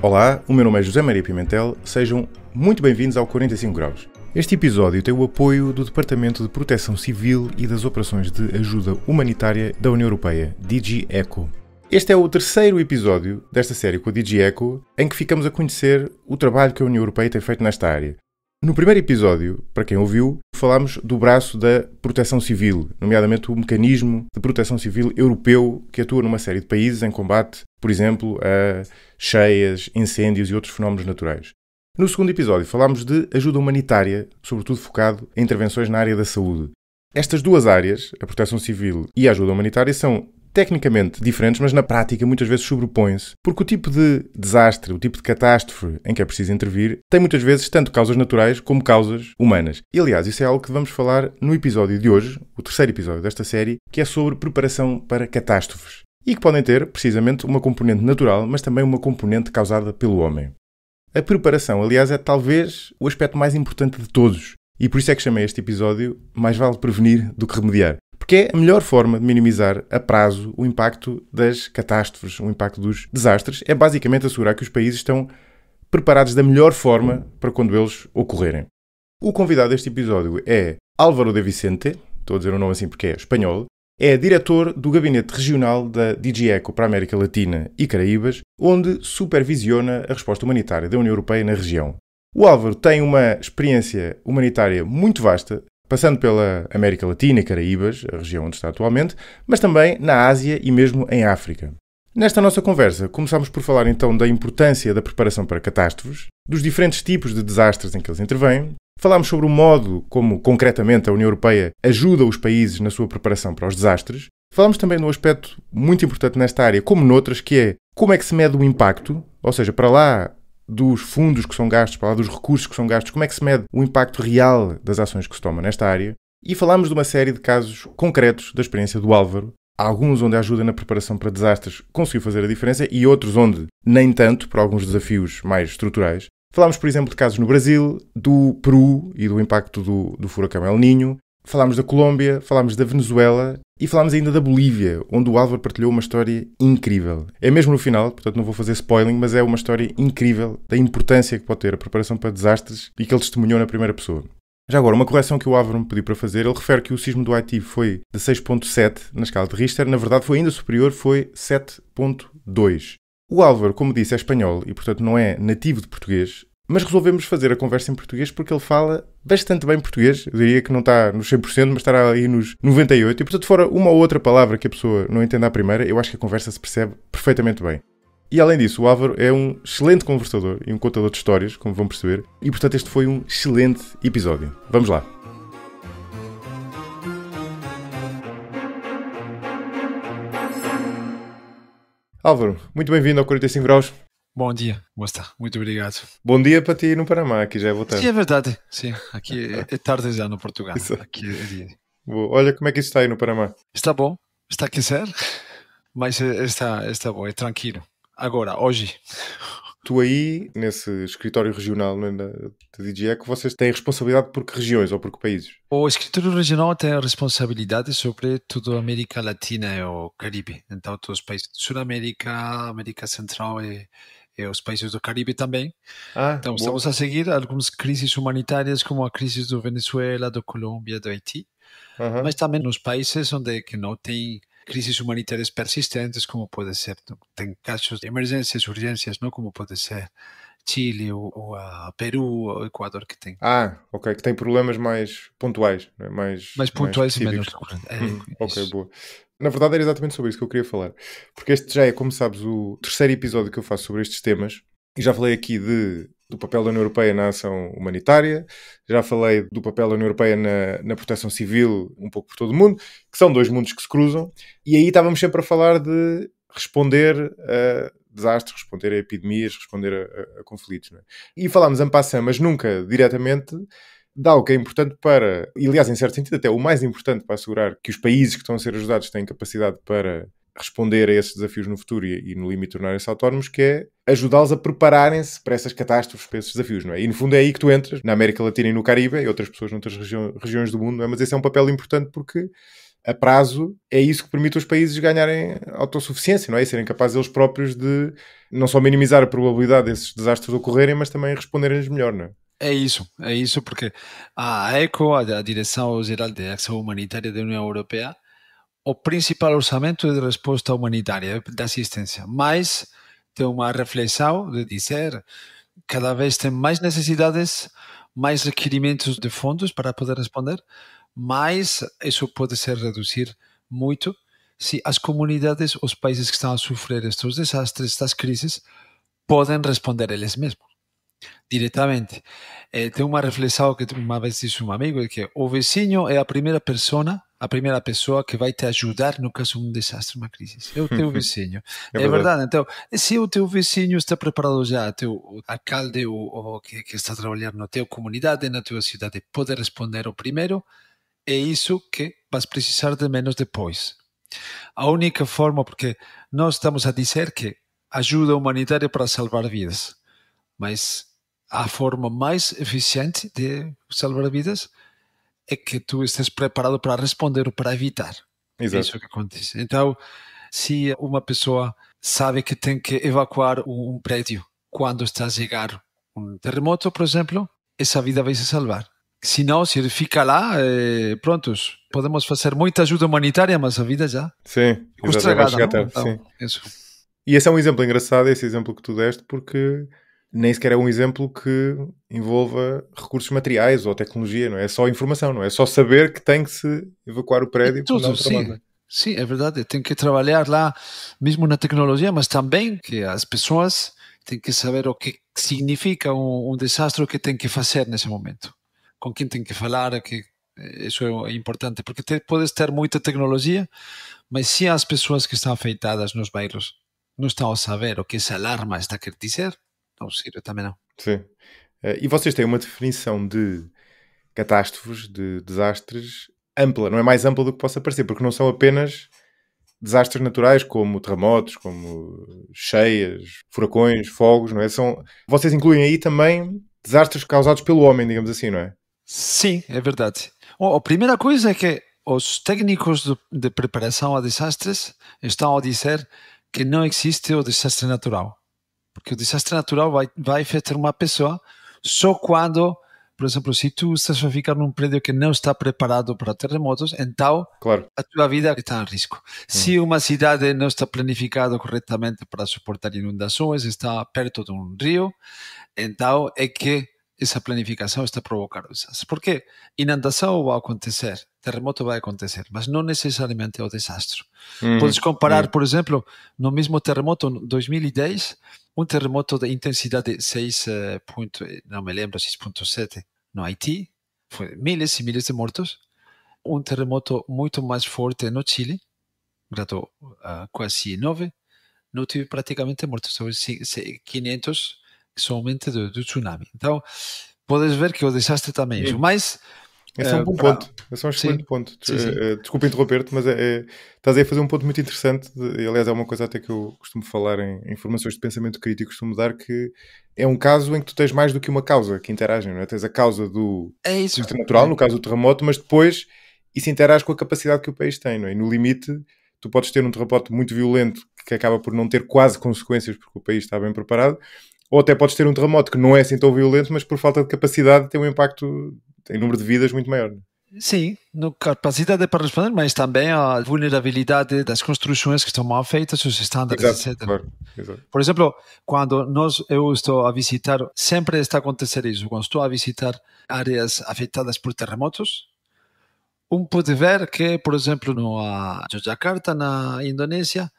Olá, o meu nome é José Maria Pimentel, sejam muito bem-vindos ao 45 Graus. Este episódio tem o apoio do Departamento de Proteção Civil e das Operações de Ajuda Humanitária da União Europeia, DG ECHO. Este é o terceiro episódio desta série com a DG ECHO, em que ficamos a conhecer o trabalho que a União Europeia tem feito nesta área. No primeiro episódio, para quem ouviu, falámos do braço da proteção civil, nomeadamente o mecanismo de proteção civil europeu que atua numa série de países em combate, por exemplo, a cheias, incêndios e outros fenómenos naturais. No segundo episódio, falámos de ajuda humanitária, sobretudo focado em intervenções na área da saúde. Estas duas áreas, a proteção civil e a ajuda humanitária, são tecnicamente diferentes, mas na prática muitas vezes sobrepõem-se, porque o tipo de desastre, o tipo de catástrofe em que é preciso intervir, tem muitas vezes tanto causas naturais como causas humanas. E aliás, isso é algo que vamos falar no episódio de hoje, o terceiro episódio desta série, que é sobre preparação para catástrofes. E que podem ter, precisamente, uma componente natural, mas também uma componente causada pelo homem. A preparação, aliás, é talvez o aspecto mais importante de todos. E por isso é que chamei este episódio Mais Vale Prevenir do que Remediar. Porque é a melhor forma de minimizar a prazo o impacto das catástrofes, o impacto dos desastres. É basicamente assegurar que os países estão preparados da melhor forma para quando eles ocorrerem. O convidado deste episódio é Álvaro de Vicente, estou a dizer o nome assim porque é espanhol, é diretor do Gabinete Regional da DG ECHO para a América Latina e Caraíbas, onde supervisiona a resposta humanitária da União Europeia na região. O Álvaro tem uma experiência humanitária muito vasta, passando pela América Latina e Caraíbas, a região onde está atualmente, mas também na Ásia e mesmo em África. Nesta nossa conversa, começámos por falar então da importância da preparação para catástrofes, dos diferentes tipos de desastres em que eles intervêm, falámos sobre o modo como, concretamente, a União Europeia ajuda os países na sua preparação para os desastres, falámos também de um aspecto muito importante nesta área, como noutras, que é como é que se mede o impacto, ou seja, para lá dos fundos que são gastos, para lá dos recursos que são gastos, como é que se mede o impacto real das ações que se tomam nesta área. E falámos de uma série de casos concretos da experiência do Álvaro, alguns onde a ajuda na preparação para desastres conseguiu fazer a diferença e outros onde nem tanto, por alguns desafios mais estruturais. Falámos, por exemplo, de casos no Brasil, do Peru e do impacto do furacão El Niño. Falámos da Colômbia, falámos da Venezuela e falámos ainda da Bolívia, onde o Álvaro partilhou uma história incrível. É mesmo no final, portanto não vou fazer spoiling, mas é uma história incrível da importância que pode ter a preparação para desastres e que ele testemunhou na primeira pessoa. Já agora, uma correção que o Álvaro me pediu para fazer, ele refere que o sismo do Haiti foi de 6.7 na escala de Richter, na verdade foi ainda superior, foi 7.2. O Álvaro, como disse, é espanhol e portanto não é nativo de português, mas resolvemos fazer a conversa em português porque ele fala bastante bem português. Eu diria que não está nos 100%, mas estará aí nos 98%. E, portanto, fora uma ou outra palavra que a pessoa não entenda à primeira, eu acho que a conversa se percebe perfeitamente bem. E, além disso, o Álvaro é um excelente conversador e um contador de histórias, como vão perceber. E, portanto, este foi um excelente episódio. Vamos lá. Álvaro, muito bem-vindo ao 45 Graus. Bom dia, como está? Muito obrigado. Bom dia para ti no Panamá, aqui já é boa tarde. Sim, é verdade. Sim, aqui é tarde já no Portugal. Isso. Aqui é dia. Boa. Olha como é que isso está aí no Panamá. Está bom, está a aquecer, mas está bom, é tranquilo. Agora, hoje. Tu aí, nesse escritório regional da DG ECHO, vocês têm responsabilidade por que regiões ou por que países? O escritório regional tem a responsabilidade sobre toda a América Latina e o Caribe. Então, todos os países de Sul-América, América Central e os países do Caribe também. Então, estamos a seguir algumas crises humanitárias, como a crise do Venezuela, da Colômbia, do Haiti, mas também nos países onde que não tem crises humanitárias persistentes, como pode ser, tem casos de emergências, urgências, não, como pode ser Chile ou Peru ou Equador que tem. Ok, que tem problemas mais pontuais, né? mais pontuais e menos. Ok, boa. Na verdade era exatamente sobre isso que eu queria falar, porque este já é, como sabes, o terceiro episódio que eu faço sobre estes temas, e já falei aqui do papel da União Europeia na ação humanitária, já falei do papel da União Europeia na proteção civil, um pouco por todo o mundo, que são dois mundos que se cruzam, e aí estávamos sempre a falar de responder a desastres, responder a epidemias, responder a conflitos. Não é? E falámos en passant, mas nunca diretamente, de algo que é importante para, e aliás, em certo sentido, até o mais importante para assegurar que os países que estão a ser ajudados têm capacidade para responder a esses desafios no futuro e no limite tornarem-se autónomos, que é ajudá-los a prepararem-se para essas catástrofes, para esses desafios, não é? E no fundo é aí que tu entras, na América Latina e no Caribe, e outras pessoas noutras regiões do mundo, não é? Mas esse é um papel importante porque a prazo, é isso que permite os países ganharem autossuficiência, não é? E serem capazes eles próprios de não só minimizar a probabilidade desses desastres ocorrerem, mas também responderem-lhes melhor, não é? É isso, porque a ECO, a Direção-Geral de Ação Humanitária da União Europeia, o principal orçamento é de resposta humanitária, de assistência, mas tem uma reflexão de dizer cada vez tem mais necessidades, mais requerimentos de fundos para poder responder, mas isso pode ser reduzir muito se as comunidades, os países que estão a sofrer estes desastres, estas crises, podem responder eles mesmos diretamente. Tem uma reflexão que uma vez disse um amigo, é que o vizinho é a primeira pessoa que vai te ajudar no caso de um desastre, uma crise. É o teu vizinho. É verdade. Então, se o teu vizinho está preparado já, o alcalde ou que está trabalhando na tua comunidade, na tua cidade, pode responder o primeiro, é isso que vas precisar de menos depois. A única forma, porque nós estamos a dizer que ajuda humanitária para salvar vidas, mas a forma mais eficiente de salvar vidas é que tu estés preparado para responder ou para evitar. Exato. É isso que acontece. Então, se uma pessoa sabe que tem que evacuar um prédio quando está a chegar um terremoto, por exemplo, essa vida vai se salvar. Se não, se ele fica lá, prontos, podemos fazer muita ajuda humanitária, mas a vida já sim, estragada, não? Tarde, Então, sim. Isso. E esse é um exemplo engraçado, esse exemplo que tu deste, porque nem sequer é um exemplo que envolva recursos materiais ou tecnologia, não é? É só informação, não é? É só saber que tem que se evacuar o prédio. Tudo, sim. Sim, é verdade. Tem que trabalhar lá, mesmo na tecnologia, mas também que as pessoas têm que saber o que significa um desastre, o que tem que fazer nesse momento. Com quem tem que falar, que isso é importante, porque podes ter muita tecnologia, mas se as pessoas que estão afetadas nos bairros não estão a saber o que essa alarma está a querer dizer, não sirve também não. Sim. E vocês têm uma definição de catástrofes, de desastres, ampla, não é mais ampla do que possa parecer, porque não são apenas desastres naturais como terremotos, como cheias, furacões, fogos, não é? Vocês incluem aí também desastres causados pelo homem, digamos assim, não é? Sim, é verdade. A primeira coisa é que os técnicos de preparação a desastres estão a dizer que não existe o desastre natural. Porque o desastre natural vai afetar uma pessoa só quando, por exemplo, se tu estás a ficar num prédio que não está preparado para terremotos, então claro, a tua vida está em risco. Se uma cidade não está planificada corretamente para suportar inundações, está perto de um rio, então é que essa planificação está a provocar desastres. Porque inundação vai acontecer, terremoto vai acontecer, mas não necessariamente é o desastre. Podes comparar, por exemplo, no mesmo terremoto, em 2010, um terremoto de intensidade 6, não me lembro, 6.7 no Haiti, foi miles e miles de mortos. Um terremoto muito mais forte no Chile, grado quase 9, não tive praticamente mortos, 500 somente do tsunami. Então, podes ver que o desastre também é isso. Mas esse é um bom ponto. Esse é um excelente ponto. Desculpa interromper-te, mas estás aí a fazer um ponto muito interessante. Aliás, é uma coisa até que eu costumo falar em formações de pensamento crítico, costumo dar, que é um caso em que tu tens mais do que uma causa que interagem, não é? Tens a causa do desastre natural, no caso do terremoto, mas depois isso interage com a capacidade que o país tem, não é? E no limite, tu podes ter um terremoto muito violento que acaba por não ter quase consequências porque o país está bem preparado, ou até podes ter um terremoto que não é assim tão violento, mas por falta de capacidade tem um impacto em número de vidas muito maior. Sim, no capacidade para responder, mas também a vulnerabilidade das construções que estão mal feitas, os estándares, etc. Claro, exato. Por exemplo, quando eu estou a visitar, sempre está a acontecer isso, quando estou a visitar áreas afetadas por terremotos, pode ver que, por exemplo, no Yogyakarta, na Indonésia,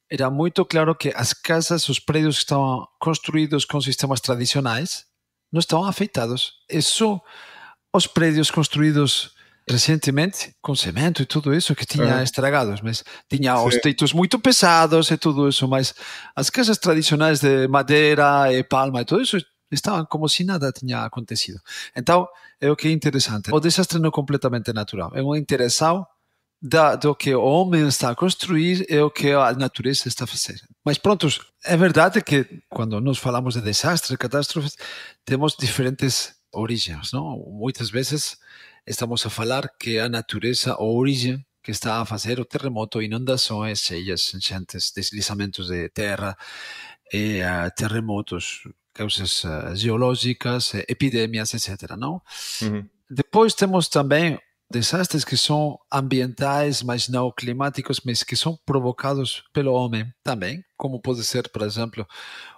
era muito claro que as casas, os prédios que estavam construídos com sistemas tradicionais não estavam afetados. É só os prédios construídos recentemente, com cimento e tudo isso, que tinha estragados, mas tinha os teitos muito pesados e tudo isso, mas as casas tradicionais de madeira e palma e tudo isso estavam como se nada tinha acontecido. Então, é o que é interessante. O desastre não é completamente natural, é uma interação do que o homem está a construir é o que a natureza está a fazer. Mas pronto, é verdade que quando nós falamos de desastres, catástrofes, temos diferentes origens, não? Muitas vezes estamos a falar que a natureza, a origem que está a fazer o terremoto, inundações, cheias, enchentes, deslizamentos de terra, e terremotos, causas geológicas, epidemias, etc. Não? Depois temos também desastres que são ambientais, mas não climáticos, mas que são provocados pelo homem também, como pode ser, por exemplo,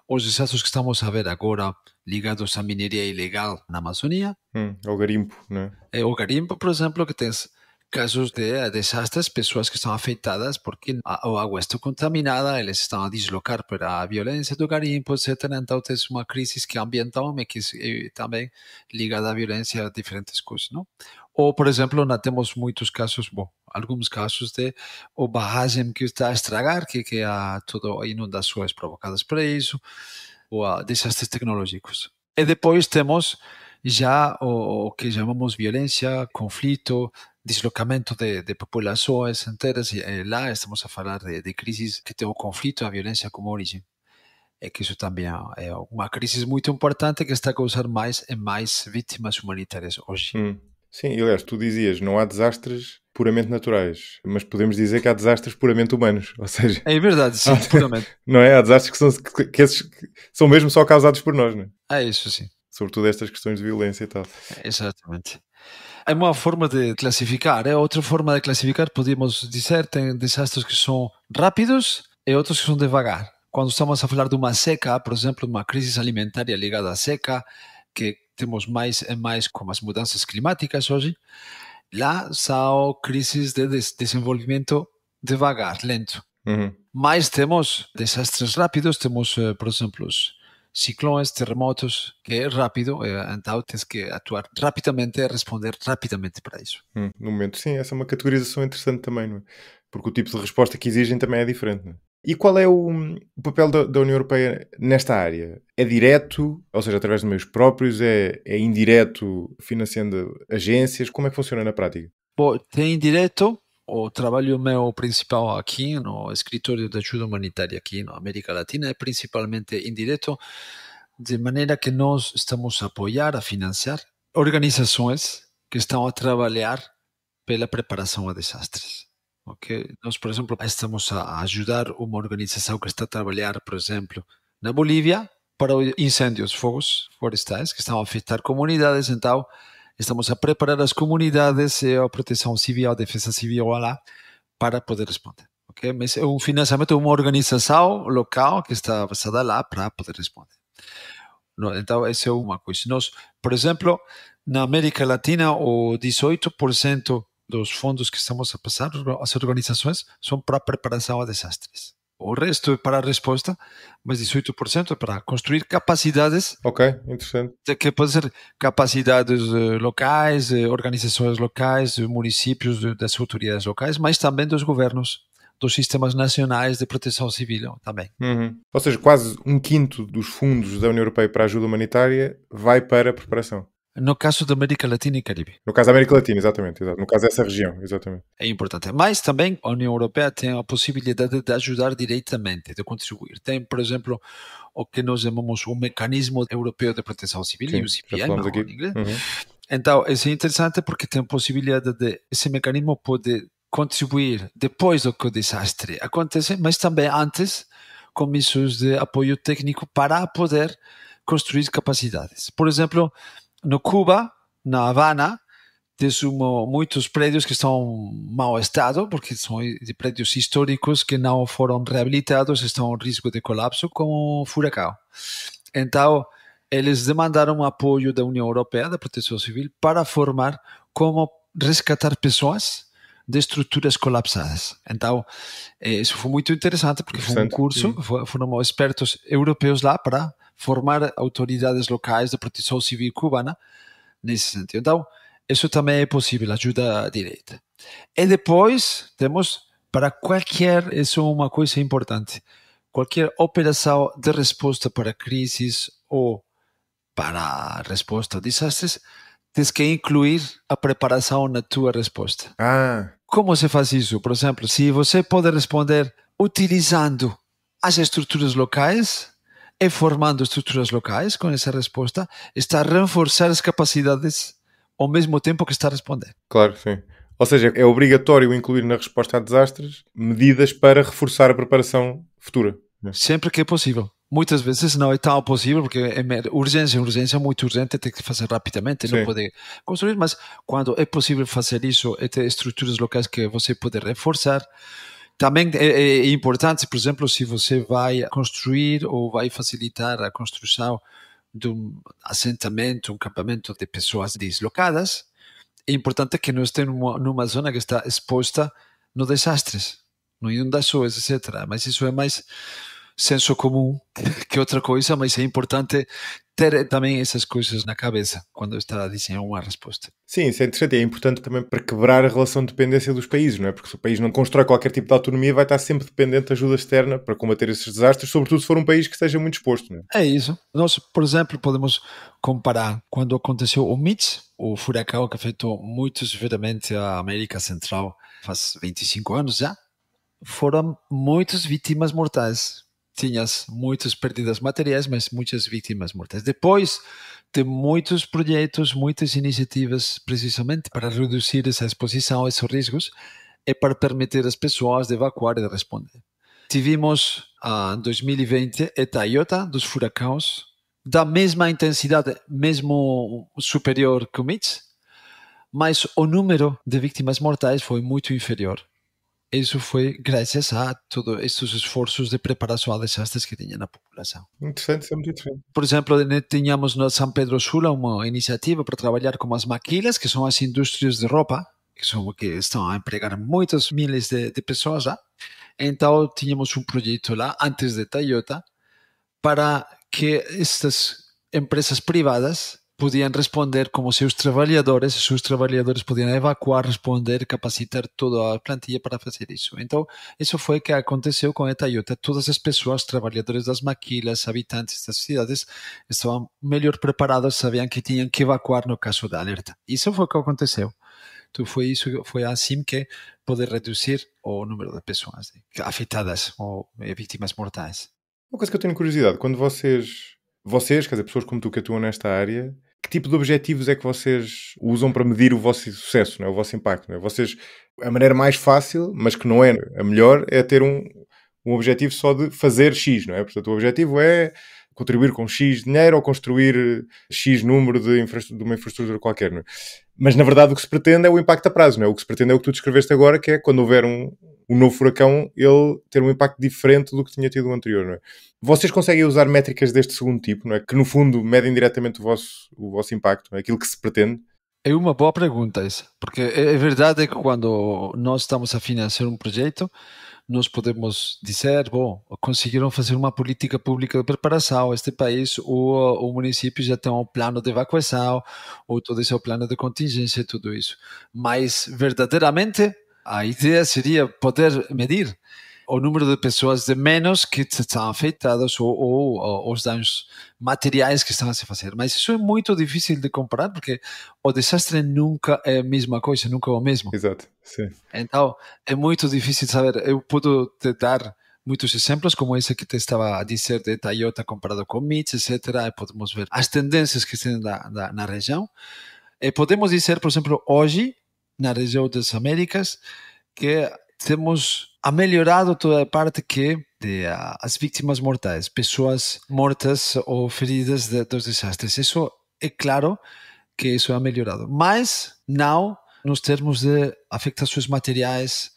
os desastres que estamos a ver agora ligados à mineria ilegal na Amazônia. Ao garimpo, não é? O garimpo, por exemplo, que tens casos de desastres, pessoas que estão afetadas porque a água está contaminada, eles estão a deslocar para a violência do garimpo, etc. Então tens uma crise que é ambiental, mas que é também ligada à violência, a diferentes coisas, não? Ou, por exemplo, nós temos muitos casos, alguns casos de o barragem que está a estragar, que há todas inundações provocadas por isso, ou desastres tecnológicos. E depois temos já o que chamamos violência, conflito, deslocamento de populações inteiras, e lá estamos a falar de crises que têm o conflito e a violência como origem. É que isso também é uma crise muito importante que está a causar mais e mais vítimas humanitárias hoje. Sim, e aliás, tu dizias, não há desastres puramente naturais, mas podemos dizer que há desastres puramente humanos, ou seja... É verdade, sim, puramente. Não é? Há desastres que são mesmo só causados por nós, não é? É isso, sim. Sobretudo estas questões de violência e tal. Exatamente. É uma forma de classificar. Outra forma de classificar, podemos dizer, tem desastres que são rápidos e outros que são devagar. Quando estamos a falar de uma seca, por exemplo, uma crise alimentar ligada à seca, que temos mais e mais com as mudanças climáticas hoje, lá são crises de desenvolvimento devagar, lento. Mas temos desastres rápidos, temos, por exemplo, os ciclones, terremotos, que é rápido, então tens que atuar rapidamente e responder rapidamente para isso. No momento, sim, essa é uma categorização interessante também, não é? Porque o tipo de resposta que exigem também é diferente, não é? E qual é o papel da União Europeia nesta área? É direto, ou seja, através de meios próprios? É indireto, financiando agências? Como é que funciona na prática? Tem direto. O trabalho meu principal aqui no escritório de ajuda humanitária aqui na América Latina é principalmente indireto, de maneira que nós estamos a apoiar, a financiar organizações que estão a trabalhar pela preparação a desastres. Okay? Nós, por exemplo, estamos a ajudar uma organização que está a trabalhar, por exemplo, na Bolívia para incêndios, fogos florestais que estão a afetar comunidades. Então, estamos a preparar as comunidades e a proteção civil, a defesa civil lá, para poder responder. Okay? Mas é um financiamento de uma organização local que está basada lá para poder responder. Então, essa é uma coisa. Nós, por exemplo, na América Latina, o 18% dos fundos que estamos a passar às organizações são para preparação a desastres. O resto é para a resposta, mas 18% é para construir capacidades. Ok, interessante. Que pode ser capacidades locais, organizações locais, municípios, das autoridades locais, mas também dos governos, dos sistemas nacionais de proteção civil também. Ou seja, quase 1/5 dos fundos da União Europeia para a ajuda humanitária vai para a preparação. No caso da América Latina e Caribe. No caso da América Latina, exatamente. No caso dessa região, exatamente. É importante. Mas também a União Europeia tem a possibilidade de ajudar diretamente, de contribuir. Tem, por exemplo, o que nós chamamos o Mecanismo Europeu de Proteção Civil, sim, o CPM, aqui. em inglês. Então, isso é interessante porque tem a possibilidade de... Esse mecanismo pode contribuir depois do que o desastre acontece, mas também antes, com missões de apoio técnico para poder construir capacidades. Por exemplo, no Cuba, na Havana, tens muitos prédios que estão em mau estado, porque são de prédios históricos que não foram reabilitados, estão em risco de colapso com o furacão. Então, eles demandaram apoio da União Europeia, da Proteção Civil, para formar como resgatar pessoas de estruturas colapsadas. Então, isso foi muito interessante, porque foi um curso, foram expertos europeus lá para formar autoridades locais de proteção civil cubana nesse sentido. Então, isso também é possível, ajuda direta. E depois temos para qualquer, isso é uma coisa importante, qualquer operação de resposta para crises ou para a resposta a desastres, tens que incluir a preparação na tua resposta. Como se faz isso? Por exemplo, se você pode responder utilizando as estruturas locais e formando estruturas locais com essa resposta, está a reforçar as capacidades ao mesmo tempo que está a responder. Claro, sim. Ou seja, é obrigatório incluir na resposta a desastres medidas para reforçar a preparação futura. Sempre que é possível. Muitas vezes não é tão possível porque é urgência muito urgente, tem que fazer rapidamente, não pode construir, mas quando é possível fazer isso, ter estruturas locais que você pode reforçar. Também é importante, por exemplo, se você vai construir ou vai facilitar a construção de um assentamento, um campamento de pessoas deslocadas, é importante que não esteja numa zona que está exposta a desastres, no inundações, etc. Mas isso é mais senso comum que outra coisa, mas é importante ter também essas coisas na cabeça quando está a desenhar uma resposta. Sim, isso é interessante e é importante também para quebrar a relação de dependência dos países, não é? Porque se o país não constrói qualquer tipo de autonomia, vai estar sempre dependente de ajuda externa para combater esses desastres, sobretudo se for um país que esteja muito exposto, não é? É isso. Nós, por exemplo, podemos comparar quando aconteceu o Mitch, o furacão que afetou muito severamente a América Central faz 25 anos já. Foram muitas vítimas mortais. Tinhas muitas perdas materiais, mas muitas vítimas mortais. Depois de muitos projetos, muitas iniciativas, precisamente para reduzir essa exposição, esses riscos, e para permitir às pessoas de evacuar e de responder. Tivemos, em 2020, a Iota dos furacões, da mesma intensidade, mesmo superior que o Mitch, mas o número de vítimas mortais foi muito inferior. Isso foi graças a todos esses esforços de preparação a desastres que tinha na população. Interessante, isso é muito interessante. Por exemplo, tínhamos no São Pedro Sula uma iniciativa para trabalhar com as maquilas, que são as indústrias de roupa, que estão a empregar muitas milhares de pessoas já. Então, tínhamos um projeto lá, antes de Toyota, para que estas empresas privadas podiam responder como seus trabalhadores podiam evacuar, responder, capacitar toda a plantilha para fazer isso. Então, isso foi o que aconteceu com a Toyota. Todas as pessoas, trabalhadores das maquilas, habitantes das cidades, estavam melhor preparados, sabiam que tinham que evacuar no caso da alerta. Isso foi o que aconteceu. Então, foi assim que pode reduzir o número de pessoas afetadas ou vítimas mortais. Uma coisa que eu tenho curiosidade, quando vocês, quer dizer, pessoas como tu que atuam nesta área, que tipo de objetivos é que vocês usam para medir o vosso sucesso, não é? O vosso impacto? Não é? Vocês, a maneira mais fácil, mas que não é a melhor, é ter um objetivo só de fazer X, não é? Portanto, o objetivo é contribuir com X dinheiro ou construir X número de uma infraestrutura qualquer, não é? Mas, na verdade, o que se pretende é o impacto a prazo, não é? O que se pretende é o que tu descreveste agora, que é quando houver um novo furacão, ele ter um impacto diferente do que tinha tido o anterior, não é? Vocês conseguem usar métricas deste segundo tipo, não é? Que, no fundo, medem diretamente o vosso impacto, não é? Aquilo que se pretende? É uma boa pergunta essa, porque é verdade que quando nós estamos a financiar um projeto, nós podemos dizer, bom, conseguiram fazer uma política pública de preparação, este país, o município já tem um plano de evacuação, ou todo esse plano de contingência, tudo isso. Mas, verdadeiramente, a ideia seria poder medir o número de pessoas de menos que estão afetadas ou os danos materiais que estão a se fazer. Mas isso é muito difícil de comparar porque o desastre nunca é a mesma coisa, nunca é o mesmo. Exato, sim. Então, é muito difícil saber. Eu posso te dar muitos exemplos, como esse que te estava a dizer de Toyota comparado com Mitch, etc. E podemos ver as tendências que tem na região. E podemos dizer, por exemplo, hoje, na região das Américas, que temos melhorado toda a parte que de as vítimas mortais, pessoas mortas ou feridas dos desastres. Isso é claro que isso é melhorado, mas não nos termos de afetações materiais,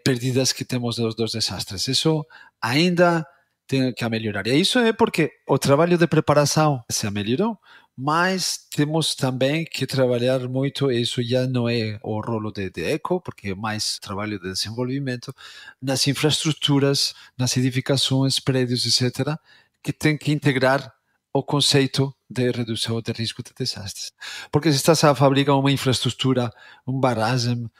perdidas que temos dos desastres. Isso ainda tem que melhorar. E isso é porque o trabalho de preparação se melhorou, mas temos também que trabalhar muito, isso já não é o rolo de ECO, porque é mais trabalho de desenvolvimento, nas infraestruturas, nas edificações, prédios, etc., que tem que integrar o conceito de redução de risco de desastres. Porque se estás a fabricar uma infraestrutura, um barragem,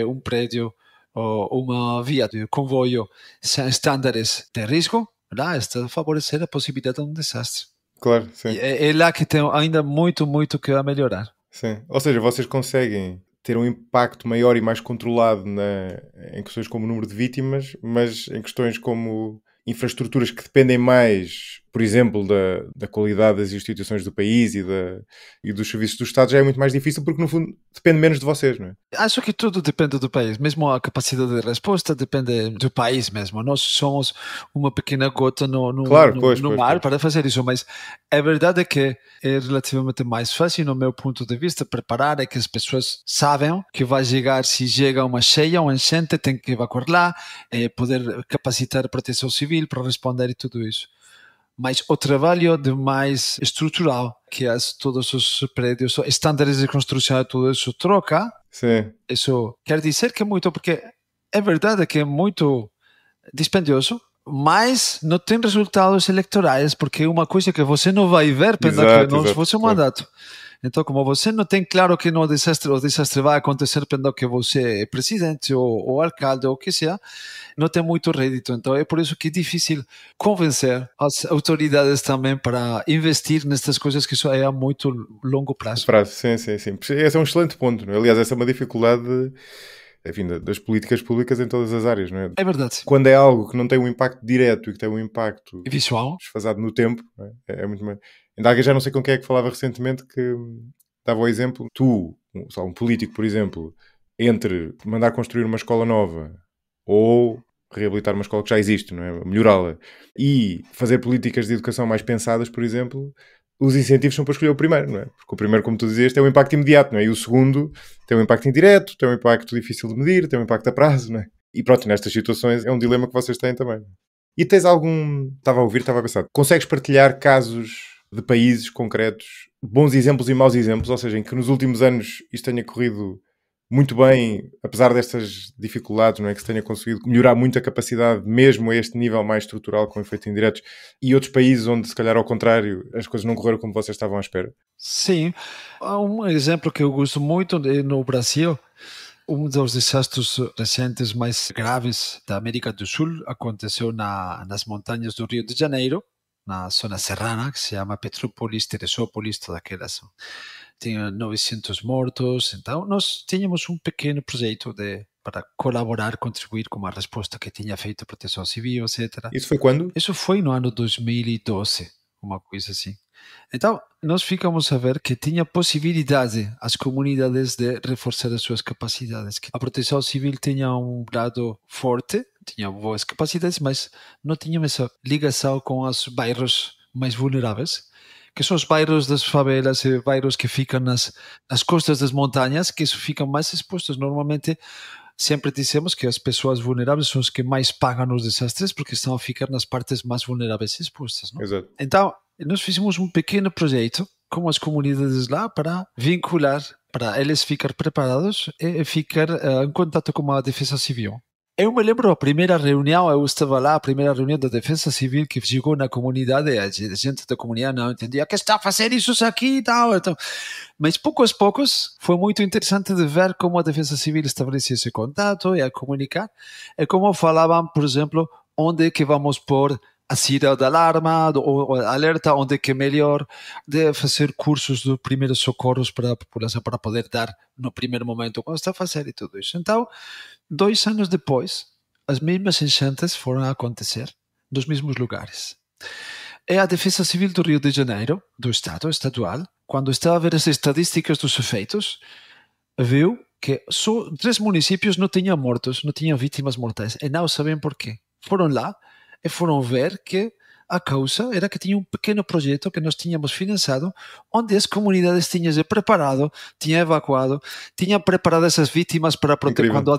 um prédio, ou uma via de comboio sem estándares de risco, lá está a favorecer a possibilidade de um desastre. Claro, sim. E é lá que tem ainda muito que a melhorar. Sim. Ou seja, vocês conseguem ter um impacto maior e mais controlado em questões como o número de vítimas, mas em questões como infraestruturas que dependem mais, por exemplo, da qualidade das instituições do país e dos serviços do Estado já é muito mais difícil porque, no fundo, depende menos de vocês, não é? Acho que tudo depende do país, mesmo a capacidade de resposta depende do país mesmo. Nós somos uma pequena gota Claro, no mar para fazer isso, mas a verdade é que é relativamente mais fácil, no meu ponto de vista, preparar é que as pessoas sabem que vai chegar, se chega uma cheia, uma enchente, tem que evacuar lá, poder capacitar a proteção civil para responder e tudo isso. Mas o trabalho de mais estrutural, que é todos os prédios, estándares de construção, tudo isso troca. Sim. Isso quer dizer que é muito, porque é verdade que é muito dispendioso, mas não tem resultados eleitorais, porque é uma coisa que você não vai ver quando não fosse um mandato. Então, como você não tem claro que o desastre vai acontecer quando que você é presidente ou alcalde ou o que seja, não tem muito rédito. Então, é por isso que é difícil convencer as autoridades também para investir nestas coisas que só é a muito longo prazo. Sim. Esse é um excelente ponto, não é? Aliás, essa é uma dificuldade enfim, das políticas públicas em todas as áreas, não é? É verdade. Quando é algo que não tem um impacto direto e que tem um impacto visual, desfasado no tempo, não é? É muito mais... Ainda alguém, já não sei com quem é que falava recentemente, que dava o exemplo, um político, por exemplo, entre mandar construir uma escola nova ou reabilitar uma escola que já existe, não é? Melhorá-la, e fazer políticas de educação mais pensadas, por exemplo, os incentivos são para escolher o primeiro, não é? Porque o primeiro, como tu dizias, tem um impacto imediato, não é? E o segundo tem um impacto indireto, tem um impacto difícil de medir, tem um impacto a prazo, não é? E pronto, nestas situações é um dilema que vocês têm também. E tens algum... Estava a pensar, consegues partilhar casos de países concretos, bons exemplos e maus exemplos, ou seja, em que nos últimos anos isto tenha corrido muito bem, apesar destas dificuldades, não é? Que se tenha conseguido melhorar muito a capacidade, mesmo a este nível mais estrutural, com efeitos indiretos, e outros países onde, se calhar, ao contrário, as coisas não correram como vocês estavam à espera? Sim. Há um exemplo que eu gosto muito no Brasil. Um dos desastres recentes mais graves da América do Sul aconteceu nas montanhas do Rio de Janeiro, na zona serrana, que se chama Petrópolis, Teresópolis, toda aquelas. Tinha 900 mortos. Então, nós tínhamos um pequeno projeto para colaborar, contribuir com uma resposta que tinha feito a Proteção Civil, etc. Isso foi quando? Isso foi no ano 2012, uma coisa assim. Então, nós ficamos a ver que tinha possibilidade as comunidades de reforçar as suas capacidades. Que a proteção civil tinha um lado forte, tinha boas capacidades, mas não tinha essa ligação com os bairros mais vulneráveis, que são os bairros das favelas e bairros que ficam nas costas das montanhas, que ficam mais expostos. Normalmente, sempre dizemos que as pessoas vulneráveis são os que mais pagam os desastres porque estão a ficar nas partes mais vulneráveis expostas. Não? Exato. Então, nós fizemos um pequeno projeto com as comunidades lá para vincular, para eles ficar preparados e ficar em contato com a Defesa Civil. Eu me lembro a primeira reunião, eu estava lá, a primeira reunião da Defesa Civil que chegou na comunidade, a gente da comunidade não entendia que está a fazer isso aqui e tal. Então, mas poucos a poucos foi muito interessante de ver como a Defesa Civil estabelecia esse contato e a comunicar, e como falavam, por exemplo, onde que vamos pôr a sinal de alarma, ou alerta, onde que é melhor, de fazer cursos de primeiros socorros para a população, para poder dar no primeiro momento quando está a fazer e tudo isso. Então, 2 anos depois, as mesmas enchentes foram a acontecer nos mesmos lugares. E a Defesa Civil do Rio de Janeiro, do Estado, estadual, quando estava a ver as estatísticas dos efeitos, viu que só 3 municípios não tinham mortos, não tinham vítimas mortais, e não sabem porquê. Foram lá e foram ver que a causa era que tinha um pequeno projeto que nós tínhamos financiado, onde as comunidades tinham se preparado, tinham evacuado, tinham preparado essas vítimas para proteger. Quando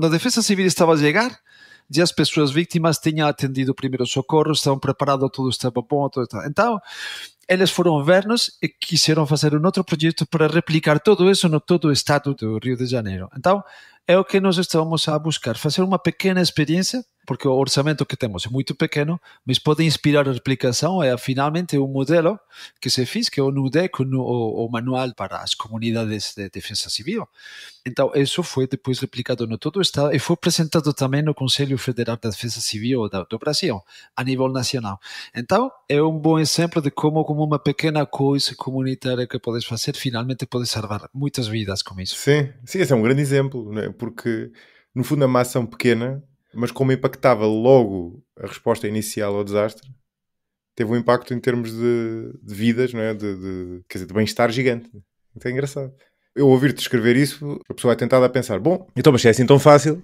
a defesa Civil estava a chegar, já as pessoas vítimas tinham atendido o primeiro socorro, estavam preparados, tudo estava bom. Então, eles foram ver-nos e quiseram fazer um outro projeto para replicar tudo isso no todo o estado do Rio de Janeiro. Então, é o que nós estamos a buscar, fazer uma pequena experiência, porque o orçamento que temos é muito pequeno, mas pode inspirar a replicação. É finalmente um modelo que se fez, que é o NUDEC, o manual para as comunidades de defesa civil. Então, isso foi depois replicado no todo o estado e foi apresentado também no Conselho Federal da Defesa Civil do Brasil, a nível nacional. Então, é um bom exemplo de como uma pequena coisa comunitária que podes fazer, finalmente pode salvar muitas vidas com isso. Sim, esse é um grande exemplo, não é? Porque, no fundo, é uma ação pequena, mas como impactava logo a resposta inicial ao desastre, teve um impacto em termos de vidas, não é? Quer dizer, de bem-estar gigante. Então é engraçado. Eu ouvir-te escrever isso, a pessoa é tentada a pensar, bom, então, mas se é assim tão fácil,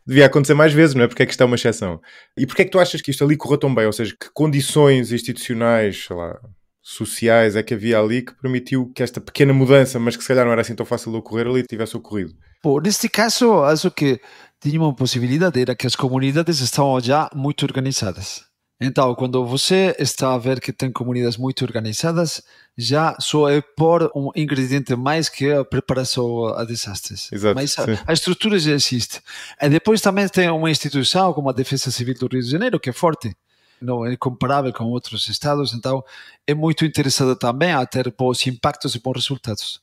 devia acontecer mais vezes, não é? Porque é que isto é uma exceção? E porque é que tu achas que isto ali correu tão bem? Ou seja, que condições institucionais, sei lá, sociais é que havia ali que permitiu que esta pequena mudança, mas que se calhar não era assim tão fácil de ocorrer, ali tivesse ocorrido? Bom, neste caso, acho que tinha uma possibilidade, era que as comunidades estavam já muito organizadas. Então, quando você está a ver que tem comunidades muito organizadas, já só é pôr um ingrediente mais que a preparação a desastres. Exato, Mas sim. a estrutura já existe. E depois também tem uma instituição como a Defesa Civil do Rio de Janeiro, que é forte, não é comparável com outros estados, então é muito interessada também a ter bons impactos e bons resultados.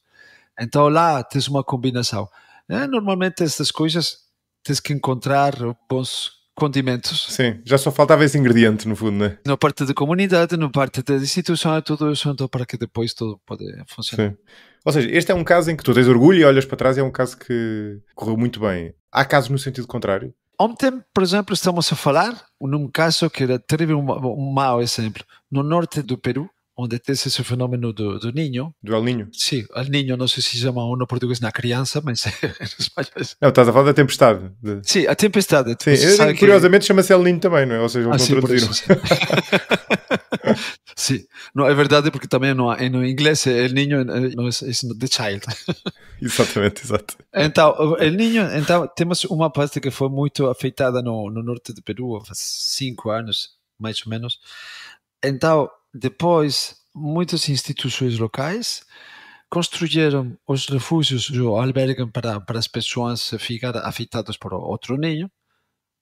Então lá tens uma combinação. Normalmente estas coisas tens que encontrar bons condimentos. Sim, já só faltava esse ingrediente no fundo, não é? Na parte da comunidade, na parte da instituição, tudo isso, então, para que depois tudo pode funcionar. Sim. Ou seja, este é um caso em que tu tens orgulho e olhas para trás e é um caso que correu muito bem. Há casos no sentido contrário? Ontem, por exemplo, estamos a falar num caso que era terrível, um mau exemplo. No norte do Peru, onde tem esse fenômeno do Niño. Do El Niño? Sim, El Niño, não sei se chama no português na criança, mas em espanhol. Não, estás a falar da tempestade. Sim, a tempestade. Sim, curiosamente chama-se El Niño também, não é? Ou seja, eles não sim, traduziram. Isso, sim. Sim, não, é verdade porque também no inglês El Niño não é the child. Exatamente, exato. Então, El Niño, então temos uma parte que foi muito afetada no norte do Peru há 5 anos, mais ou menos. Então, depois, muitas instituições locais construíram os refúgios, o albergue para as pessoas ficarem afetadas por outro ninho,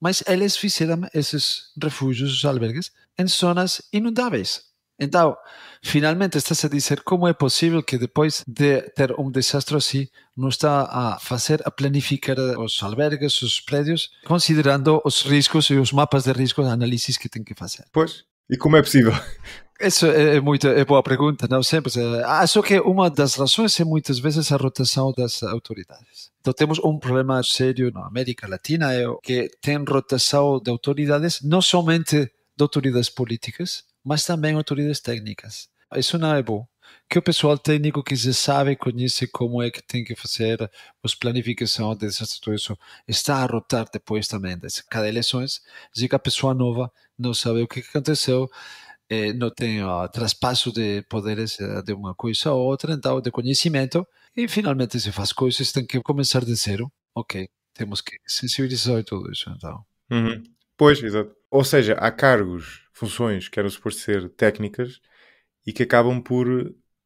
mas eles fizeram esses refúgios, os albergues, em zonas inundáveis. Então, finalmente estás a dizer como é possível que depois de ter um desastre assim, não está a fazer, a planificar os albergues, os prédios, considerando os riscos e os mapas de riscos, análises que tem que fazer. Pois, e como é possível? Isso é boa pergunta, não sempre. Acho que uma das razões é muitas vezes a rotação das autoridades. Então temos um problema sério na América Latina, é que tem rotação de autoridades, não somente de autoridades políticas, mas também autoridades técnicas. Isso não é bom. Que o pessoal técnico que já sabe, conhece como é que tem que fazer as planificação de tudo isso, está a rotar depois também. Cada eleições, chega a pessoa nova, não sabe o que aconteceu, não tem traspasso de poderes de uma coisa a outra, então de conhecimento, e finalmente se faz coisas, tem que começar de zero. Ok, temos que sensibilizar tudo isso, então. Uhum. Pois, exato. Ou seja, há cargos, funções que eram suposto ser técnicas e que acabam por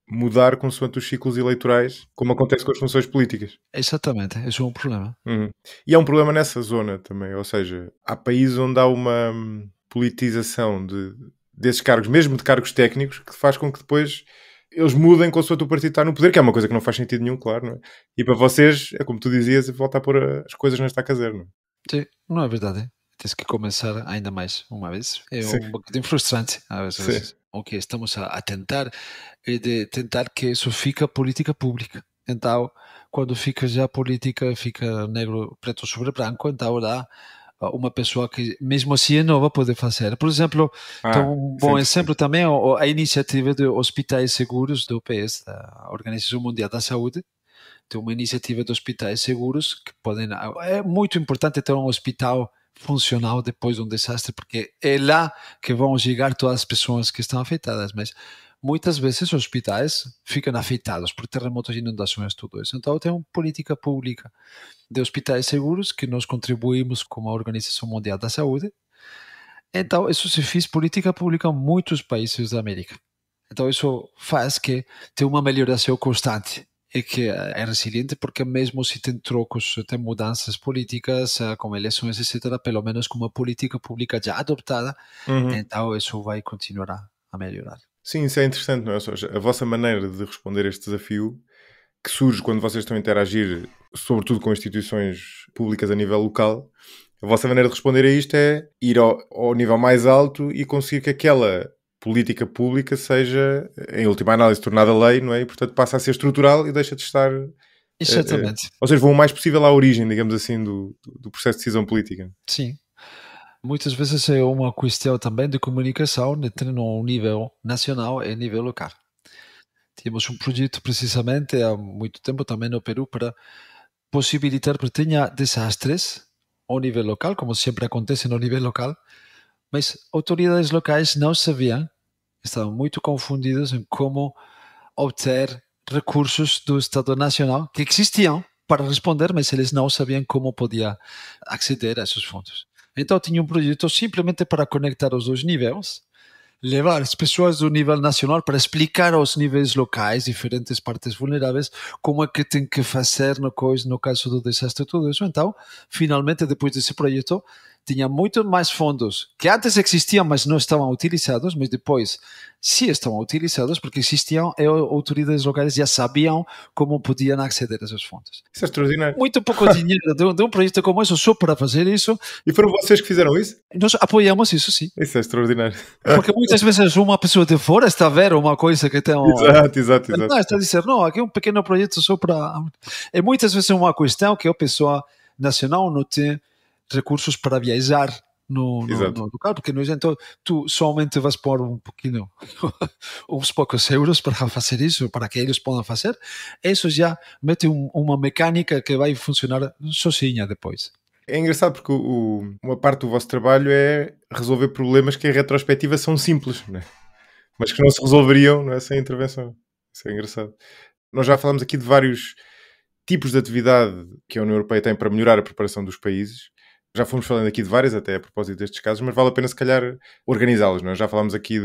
mudar consoante os ciclos eleitorais, como acontece com as funções políticas. Exatamente, isso é um problema. Uhum. E há um problema nessa zona também, ou seja, há países onde há uma politização desses cargos, mesmo de cargos técnicos, que faz com que depois eles mudem consoante o partido está no poder, que é uma coisa que não faz sentido nenhum, claro, não é? E para vocês, é como tu dizias, voltar a pôr as coisas na estaca zero, não é? Sim, não é verdade. Tens que começar ainda mais uma vez. É Sim. um bocadinho frustrante, às vezes. Sim. O que estamos a tentar é de tentar que isso fique política pública. Então, quando fica já política, fica negro, preto sobre branco, então lá uma pessoa que mesmo assim é nova pode fazer. Por exemplo, então, um bom exemplo também é a iniciativa de hospitais seguros do OPS, da Organização Mundial da Saúde. Tem uma iniciativa de hospitais seguros que podem... É muito importante ter um hospital funcional depois de um desastre, porque é lá que vão chegar todas as pessoas que estão afetadas, mas muitas vezes os hospitais ficam afetados por terremotos, inundações, tudo isso. Então tem uma política pública de hospitais seguros que nós contribuímos com a Organização Mundial da Saúde. Então isso se fez política pública em muitos países da América. Então isso faz que tenha uma melhoração constante e que é resiliente, porque mesmo se tem trocos, tem mudanças políticas, como eleições, etc., pelo menos com uma política pública já adoptada, então isso vai continuar a melhorar. Sim, isso é interessante, não é? Ou seja, a vossa maneira de responder a este desafio, que surge quando vocês estão a interagir, sobretudo com instituições públicas a nível local, a vossa maneira de responder a isto é ir ao nível mais alto e conseguir que aquela política pública seja, em última análise, tornada lei, não é? E, portanto, passa a ser estrutural e deixa de estar... Exatamente. Ou seja, vão o mais possível à origem, digamos assim, do processo de decisão política. Sim. Muitas vezes é uma questão também de comunicação entre um nível nacional e nível local. Tínhamos um projeto precisamente há muito tempo também no Peru para possibilitar, porque tinha desastres ao nível local, como sempre acontece no nível local, mas autoridades locais não sabiam, estavam muito confundidas em como obter recursos do Estado Nacional que existiam para responder, mas eles não sabiam como podia acceder a esses fundos. Então tinha um projeto simplesmente para conectar os dois níveis, levar as pessoas do nível nacional para explicar aos níveis locais, diferentes partes vulneráveis, como é que tem que fazer no caso do desastre, tudo isso. Então, finalmente, depois desse projeto, tinha muito mais fundos que antes existiam, mas não estavam utilizados, mas depois sim estavam utilizados porque existiam e autoridades locais já sabiam como podiam aceder a esses fundos. Isso é extraordinário. Muito pouco dinheiro de um projeto como isso, só para fazer isso. E foram vocês que fizeram isso? Nós apoiamos isso, sim. Isso é extraordinário. Porque muitas vezes uma pessoa de fora está a ver uma coisa que tem... Exato. Não, está a dizer, não, aqui é um pequeno projeto só para... E muitas vezes é uma questão que a pessoa nacional não tem recursos para viajar no local, porque no exemplo tu somente vas pôr um pouquinho, uns poucos euros para fazer isso, para que eles possam fazer, isso já mete uma mecânica que vai funcionar sozinha depois. É engraçado porque uma parte do vosso trabalho é resolver problemas que em retrospectiva são simples, né? Mas que não se resolveriam, não é, sem intervenção. Isso é engraçado. Nós já falamos aqui de vários tipos de atividade que a União Europeia tem para melhorar a preparação dos países. Já fomos falando aqui de várias, até a propósito destes casos, mas vale a pena se calhar organizá-los. Não é? Já falámos aqui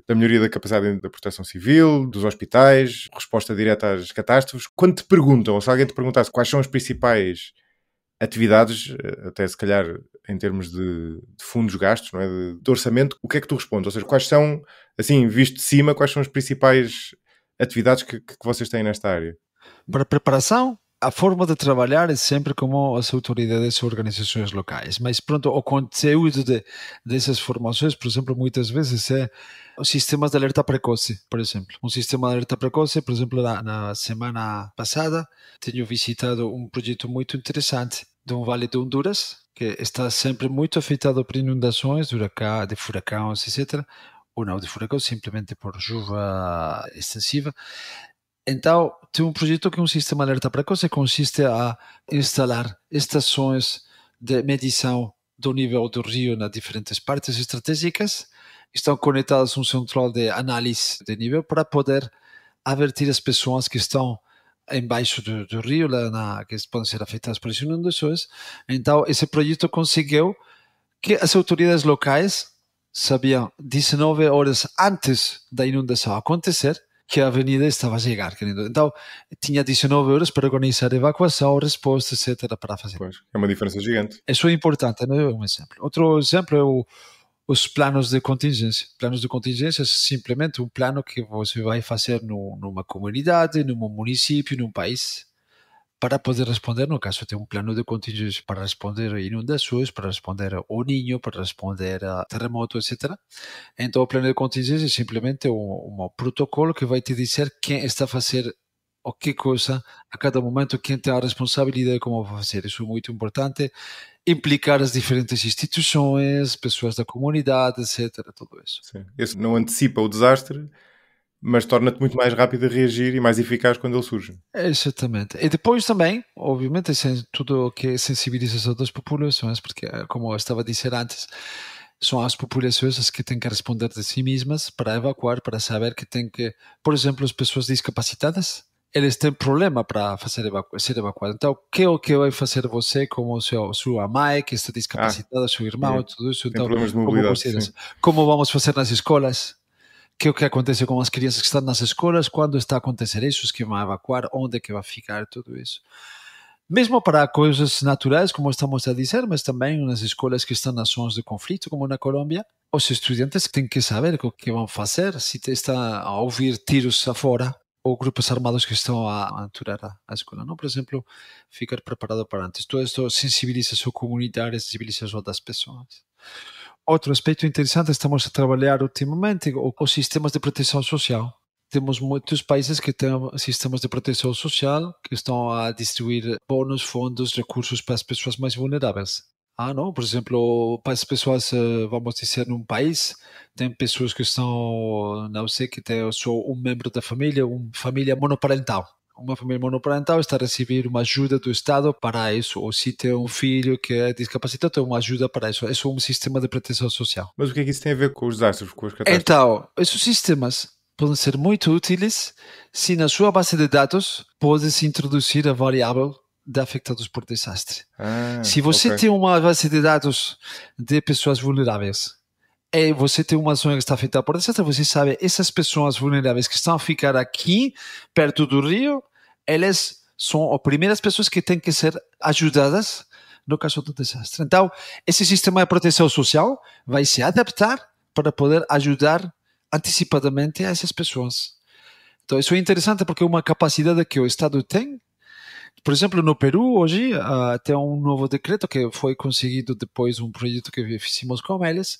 da melhoria da capacidade da proteção civil, dos hospitais, resposta direta às catástrofes. Quando te perguntam, ou se alguém te perguntasse quais são as principais atividades, até se calhar em termos de fundos gastos, não é? de orçamento, o que é que tu respondes? Ou seja, quais são, assim, visto de cima, quais são as principais atividades que vocês têm nesta área? Para preparação, a forma de trabalhar é sempre como as autoridades e organizações locais, mas pronto, o conteúdo dessas formações, por exemplo, muitas vezes é os sistemas de alerta precoce, por exemplo. Um sistema de alerta precoce, por exemplo, na semana passada, tenho visitado um projeto muito interessante de um vale de Honduras, que está sempre muito afetado por inundações, de furacões, etc. Ou não de furacões, simplesmente por chuva extensiva. Então, tem um projeto que é um sistema de alerta precoce, consiste a instalar estações de medição do nível do rio nas diferentes partes estratégicas, estão conectadas a um central de análise de nível para poder avertir as pessoas que estão embaixo do rio, que podem ser afetadas por as inundações. Então, esse projeto conseguiu que as autoridades locais sabiam 19 horas antes da inundação acontecer que a avenida estava a chegar, querido. Então, tinha 19 horas para organizar evacuação, resposta, etc. para fazer. Pois, é uma diferença gigante. Isso é importante, não é um exemplo. Outro exemplo é os planos de contingência. Planos de contingência é simplesmente um plano que você vai fazer numa comunidade, num município, num país, para poder responder, no caso, tem um plano de contingência para responder a inundações, para responder ao Ninho, para responder a terremoto, etc. Então, o plano de contingência é simplesmente um protocolo que vai te dizer quem está a fazer o que coisa a cada momento, quem tem a responsabilidade de como vai fazer. Isso é muito importante. Implicar as diferentes instituições, pessoas da comunidade, etc. Tudo isso. Sim. Esse não antecipa o desastre, mas torna-te muito mais rápido a reagir e mais eficaz quando ele surge. Exatamente. E depois também, obviamente, tudo o que é sensibilização das populações, porque, como eu estava a dizer antes, são as populações as que têm que responder de si mesmas para evacuar, para saber que tem que, por exemplo, as pessoas discapacitadas, eles têm problema para ser evacuados. Então, o que vai fazer você como sua mãe que está discapacitada, seu irmão, tudo isso? Então, problemas de mobilidade, como vamos fazer nas escolas? Que é o que acontece com as crianças que estão nas escolas, quando está a acontecer isso, os que vão evacuar, onde é que vai ficar, tudo isso. Mesmo para coisas naturais, como estamos a dizer, mas também nas escolas que estão nas zonas de conflito, como na Colômbia, os estudantes têm que saber o que vão fazer se estão a ouvir tiros afora ou grupos armados que estão a aturar a escola. Não? Por exemplo, ficar preparado para antes. Todo isto sensibilização comunitária, sensibilização das pessoas. Outro aspecto interessante, estamos a trabalhar ultimamente os sistemas de proteção social. Temos muitos países que têm sistemas de proteção social que estão a distribuir bônus, fundos, recursos para as pessoas mais vulneráveis. Não, por exemplo, para as pessoas, vamos dizer, num país, tem pessoas que estão, não sei, que tem só um membro da família, uma família monoparental. Uma família monoparental está a receber uma ajuda do Estado para isso, ou se tem um filho que é discapacitado, tem uma ajuda para isso. Isso é um sistema de proteção social. Mas o que é que isso tem a ver com os desastres, com as catástrofes? Então, esses sistemas podem ser muito úteis se na sua base de dados pode-se introduzir a variável de afetados por desastre. Se você tem uma base de dados de pessoas vulneráveis e você tem uma zona que está afetada por desastre, você sabe essas pessoas vulneráveis que estão a ficar aqui, perto do rio, elas são as primeiras pessoas que têm que ser ajudadas no caso do desastre. Então, esse sistema de proteção social vai se adaptar para poder ajudar antecipadamente a essas pessoas. Então, isso é interessante porque é uma capacidade que o Estado tem. Por exemplo, no Peru, hoje, tem um novo decreto que foi conseguido depois de um projeto que fizemos com eles,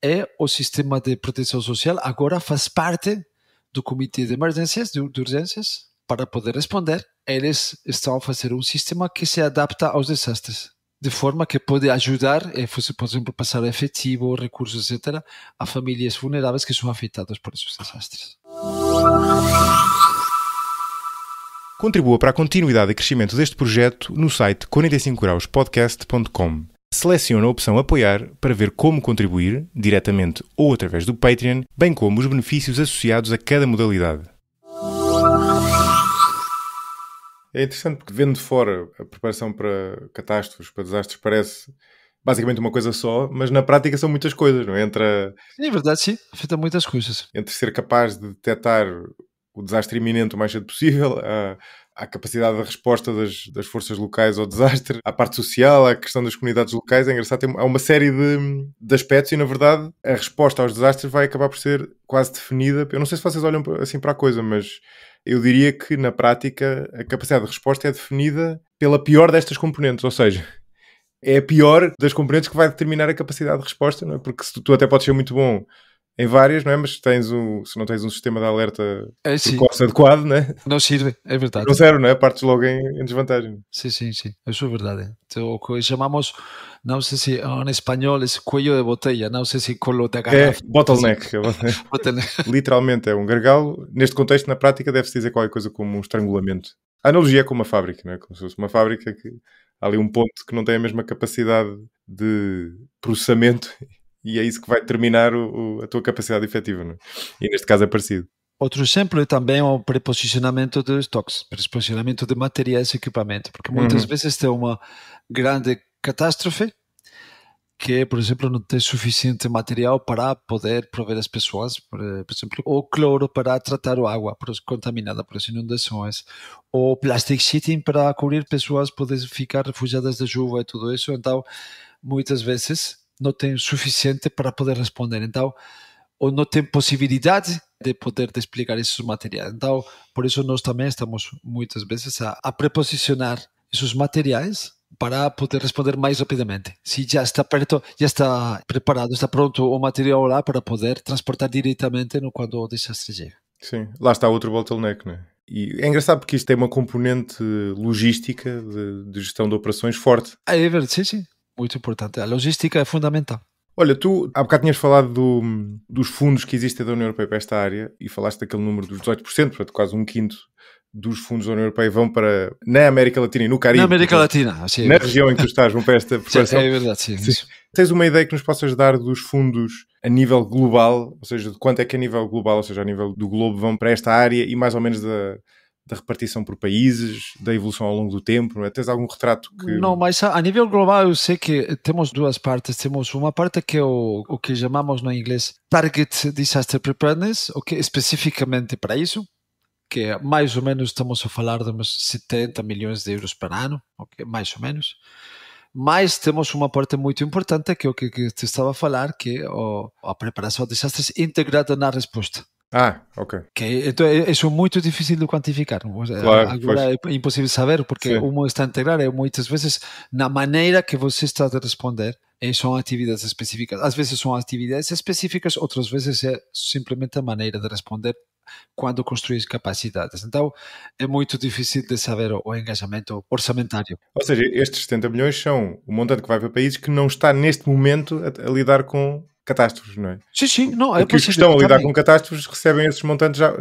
e o sistema de proteção social agora faz parte do comitê de emergências, de urgências, para poder responder. Eles estão a fazer um sistema que se adapta aos desastres, de forma que pode ajudar, por exemplo, passar efetivo, recursos, etc., a famílias vulneráveis que são afetadas por esses desastres. Contribua para a continuidade e crescimento deste projeto no site 45grauspodcast.com. Selecione a opção Apoiar para ver como contribuir, diretamente ou através do Patreon, bem como os benefícios associados a cada modalidade. É interessante porque, vendo de fora, a preparação para catástrofes, para desastres, parece basicamente uma coisa só, mas na prática são muitas coisas, não é? Sim, é verdade, sim. Afeta muitas coisas. Entre ser capaz de detectar o desastre iminente o mais cedo possível, à capacidade de resposta das forças locais ao desastre, à parte social, à questão das comunidades locais. É engraçado, há uma série de aspectos e, na verdade, a resposta aos desastres vai acabar por ser quase definida. Eu não sei se vocês olham assim para a coisa, mas eu diria que, na prática, a capacidade de resposta é definida pela pior destas componentes, ou seja, é a pior das componentes que vai determinar a capacidade de resposta, não é? Porque tu até podes ser muito bom em várias, não é? Mas se não tens um sistema de alerta precoce adequado, não é? Não sirve, é verdade. Não serve, não é? Partes logo em desvantagem. Sim, isso é verdade. Então, o que chamamos, não sei se em espanhol é cuello de botella, não sei se colo de garrafa. Bottleneck. Literalmente é um gargalo. Neste contexto, na prática, deve-se dizer qualquer coisa como um estrangulamento. A analogia é com uma fábrica, não é? Como se fosse uma fábrica que há ali um ponto que não tem a mesma capacidade de processamento e é isso que vai determinar a tua capacidade efetiva, não é? E neste caso é parecido. Outro exemplo é também o preposicionamento de estoques, preposicionamento de materiais e equipamento, porque muitas vezes tem uma grande catástrofe que, por exemplo, não tem suficiente material para poder prover às pessoas, por exemplo, o cloro para tratar a água contaminada por as inundações, ou plastic sheeting para cobrir pessoas poderem ficar refugiadas da chuva e tudo isso. Então, muitas vezes não tem suficiente para poder responder. Então, ou não tem possibilidade de poder explicar esses materiais. Então, por isso nós também estamos muitas vezes a preposicionar esses materiais para poder responder mais rapidamente. Se já está perto, já está preparado, está pronto o material lá para poder transportar diretamente quando o desastre chega. Sim, lá está outro bottleneck, não é? E é engraçado porque isto tem uma componente logística de gestão de operações forte. É verdade, sim. Muito importante. A logística é fundamental. Olha, tu há bocado tinhas falado dos fundos que existem da União Europeia para esta área e falaste daquele número dos 18%, portanto quase um quinto dos fundos da União Europeia vão para, na América Latina e no Caribe. Na América Latina, sim. Na região em que tu estás, vão para esta preparação. É verdade, sim. Tens uma ideia que nos possas dar dos fundos a nível global, ou seja, de quanto é que a nível global, ou seja, a nível do globo, vão para esta área e mais ou menos da repartição por países, da evolução ao longo do tempo, não é? Tens algum retrato que... Não, mas a nível global eu sei que temos duas partes. Temos uma parte que é o que chamamos no inglês Target Disaster Preparedness, o que é especificamente para isso, que é mais ou menos estamos a falar de uns 70 milhões de euros por ano, okay? Mais ou menos. Mas temos uma parte muito importante, que é o que te estava a falar, que é a preparação de desastres integrada na resposta. Ok. Então, isso é muito difícil de quantificar. Claro, agora é impossível saber, porque uma está a integrar muitas vezes na maneira que você está a responder. E são atividades específicas. Às vezes são atividades específicas, outras vezes é simplesmente a maneira de responder quando construís capacidades. Então, é muito difícil de saber o engajamento orçamentário. Ou seja, estes 70 milhões são o montante que vai para países que não está neste momento a lidar com catástrofes, não é? Sim, não, é que os que estão a lidar com catástrofes recebem esses montantes já,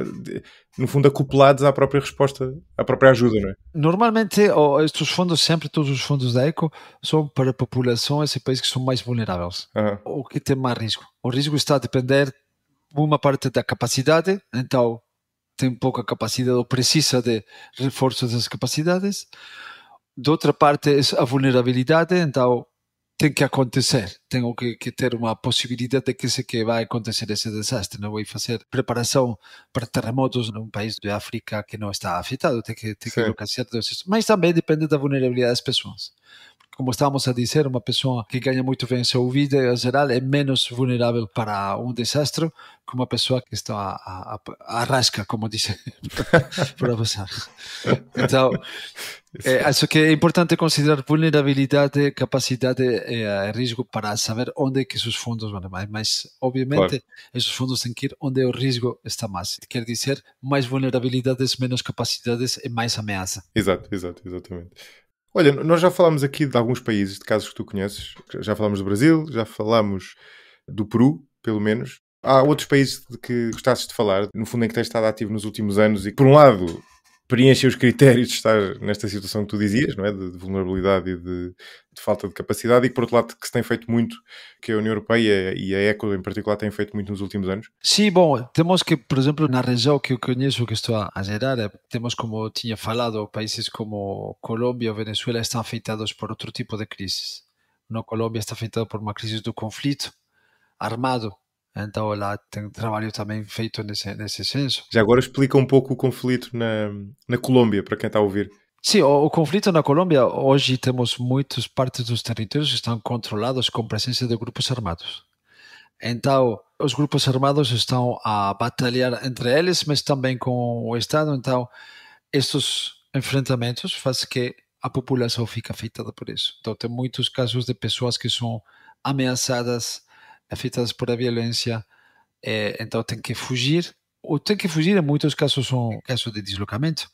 no fundo, acoplados à própria resposta, à própria ajuda, não é? Normalmente, estes fundos, sempre todos os fundos da ECO, são para populações e países que são mais vulneráveis, ou que têm mais risco. O risco está a depender uma parte da capacidade, então tem pouca capacidade ou precisa de reforço das capacidades. De outra parte, é a vulnerabilidade, então tem que acontecer, tenho que ter uma possibilidade de que vai acontecer esse desastre, não vou fazer preparação para terremotos num país de África que não está afetado, tem que localizar tudo isso, mas também depende da vulnerabilidade das pessoas. Como estávamos a dizer, uma pessoa que ganha muito bem sua vida, em geral, é menos vulnerável para um desastre que uma pessoa que está a rasca, como dizem, para passar. Então, acho que é importante considerar vulnerabilidade, capacidade e risco para saber onde é que esses fundos vão. Mas, obviamente, esses fundos têm que ir onde o risco está mais. Quer dizer, mais vulnerabilidades, menos capacidades e mais ameaça. Exatamente. Olha, nós já falámos aqui de alguns países, de casos que tu conheces. Já falámos do Brasil, já falámos do Peru, pelo menos. Há outros países de que gostasses de falar, no fundo em que tens estado ativo nos últimos anos e que, por um lado, preenchem os critérios de estar nesta situação que tu dizias, não é? De vulnerabilidade e de falta de capacidade, e que, por outro lado, que se tem feito muito, que a União Europeia e a ECO em particular têm feito muito nos últimos anos? Sim, bom, temos que, por exemplo, na região que eu conheço, que estou a gerar, temos, como tinha falado, países como Colômbia ou Venezuela estão afetados por outro tipo de crises. Na Colômbia está afetada por uma crise do conflito armado, então lá tem trabalho também feito nesse senso. Já agora explica um pouco o conflito na Colômbia, para quem está a ouvir. Sim, o conflito na Colômbia, hoje temos muitas partes dos territórios que estão controlados com presença de grupos armados. Então, os grupos armados estão a batalhar entre eles, mas também com o Estado. Então, estes enfrentamentos fazem que a população fique afetada por isso. Então, tem muitos casos de pessoas que são ameaçadas, afetadas por a violência, então tem que fugir. Ou tem que fugir, em muitos casos, são casos de deslocamento.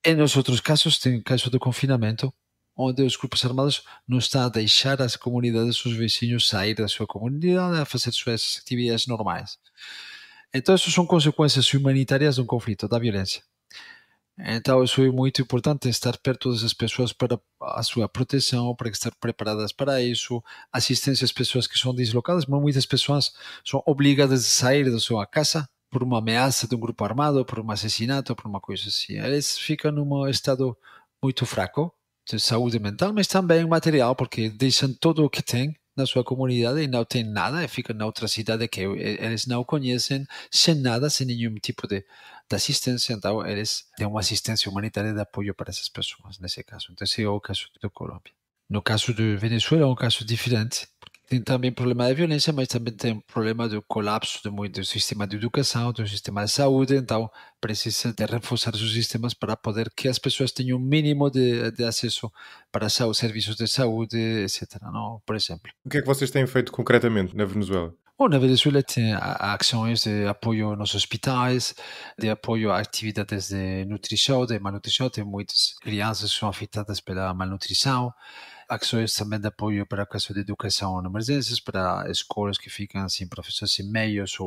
E nos outros casos, tem casos de confinamento, onde os grupos armados não estão a deixar as comunidades, os vizinhos, sair da sua comunidade a fazer suas atividades normais. Então, essas são consequências humanitárias de um conflito, da violência. Então, isso é muito importante, estar perto dessas pessoas para a sua proteção, para estar preparadas para isso, assistência às pessoas que são deslocadas, mas muitas pessoas são obrigadas a sair da sua casa por uma ameaça de um grupo armado, por um assassinato, por uma coisa assim. Eles ficam num estado muito fraco de saúde mental, mas também material, porque deixam tudo o que têm na sua comunidade e não têm nada, e ficam na outra cidade que eles não conhecem, sem nada, sem nenhum tipo de assistência. Então, eles têm uma assistência humanitária de apoio para essas pessoas, nesse caso. Então, esse é o caso da Colômbia. No caso de Venezuela, é um caso diferente, porque tem também problema de violência, mas também tem problema do colapso do sistema de educação, do sistema de saúde. Então, precisa de reforçar os sistemas para poder que as pessoas tenham um mínimo de acesso para os serviços de saúde, etc. Não? Por exemplo. O que é que vocês têm feito concretamente na Venezuela? Bom, na Venezuela tem ações de apoio nos hospitais, de apoio a atividades de nutrição, de malnutrição. Tem muitas crianças que são afetadas pela malnutrição. Ações também de apoio para o caso de educação em emergências, para escolas que ficam sem professores, sem meios,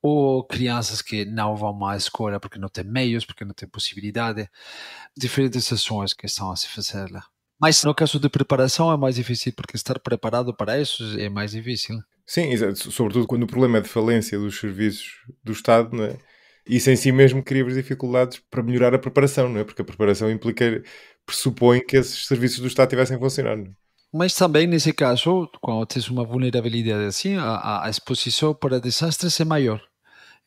ou crianças que não vão à escola porque não têm meios, porque não têm possibilidade. Diferentes ações que estão a se fazer lá. Mas no caso de preparação é mais difícil, porque estar preparado para isso é mais difícil. Sim, exato. Sobretudo quando o problema é de falência dos serviços do Estado, não é? Isso em si mesmo cria-vos dificuldades para melhorar a preparação, não é? Porque a preparação pressupõe que esses serviços do Estado estivessem a funcionar, não é? Mas também, nesse caso, quando tens uma vulnerabilidade assim, a exposição para desastres é maior.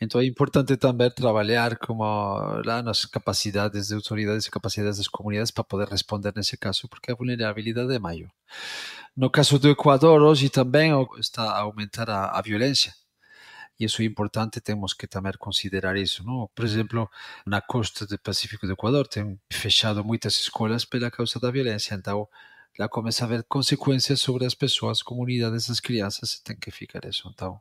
Então é importante também trabalhar como lá nas capacidades de autoridades e capacidades das comunidades para poder responder nesse caso, porque a vulnerabilidade é maior. No caso do Equador, hoje também está a aumentar a violência. E isso é importante, temos que também considerar isso, não? Por exemplo, na costa do Pacífico do Equador tem fechado muitas escolas pela causa da violência. Então, lá começa a haver consequências sobre as pessoas, comunidades, as crianças, tem que ficar isso. Então,